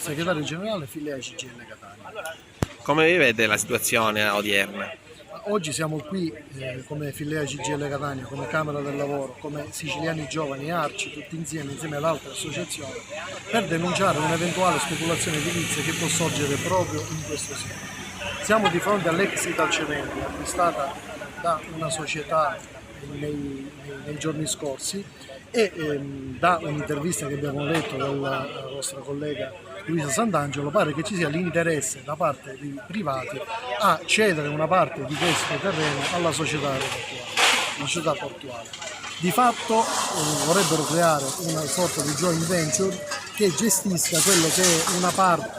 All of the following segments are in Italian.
segretario generale Filea CGIL Catania. Come vi vede la situazione odierna? Oggi siamo qui come Filea CGIL Catania, come Camera del Lavoro, come Siciliani Giovani, Arci, tutti insieme ad altre associazioni, per denunciare un'eventuale speculazione edilizia che può sorgere proprio in questo sito. Siamo di fronte all'ex Italcementi, acquistata da una società nei giorni scorsi e da un'intervista che abbiamo letto dalla vostra collega Luisa Sant'Angelo pare che ci sia l'interesse da parte di privati a cedere una parte di questo terreno alla società portuale. Di fatto vorrebbero creare una sorta di joint venture che gestisca quello che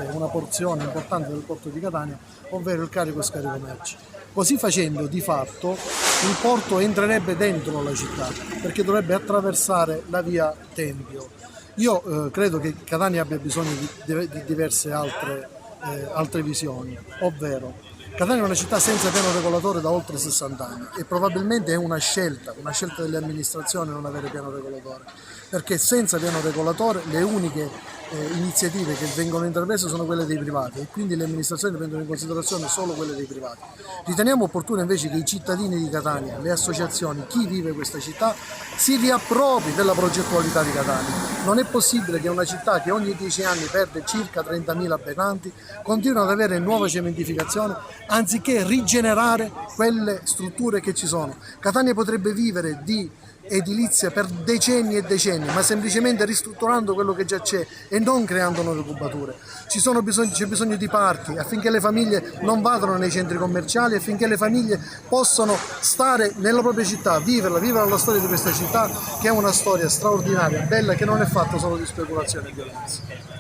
è una porzione importante del porto di Catania, ovvero il carico e scarico merci. Così facendo, di fatto, il porto entrerebbe dentro la città, perché dovrebbe attraversare la via Tempio. Io credo che Catania abbia bisogno di diverse altre visioni, ovvero Catania è una città senza piano regolatore da oltre 60 anni e probabilmente è una scelta delle amministrazioni non avere piano regolatore, perché senza piano regolatore le uniche iniziative che vengono intraprese sono quelle dei privati e quindi le amministrazioni prendono in considerazione solo quelle dei privati. Riteniamo opportuno invece che i cittadini di Catania, le associazioni, chi vive questa città si riappropri della progettualità di Catania. Non è possibile che una città che ogni 10 anni perde circa 30.000 abitanti continui ad avere nuova cementificazione anziché rigenerare quelle strutture che ci sono. Catania potrebbe vivere di edilizia per decenni e decenni, ma semplicemente ristrutturando quello che già c'è e non creando nuove cubature. C'è bisogno di parchi affinché le famiglie non vadano nei centri commerciali, affinché le famiglie possano stare nella propria città, vivere la storia di questa città che è una storia straordinaria, bella, che non è fatta solo di speculazione e violenza.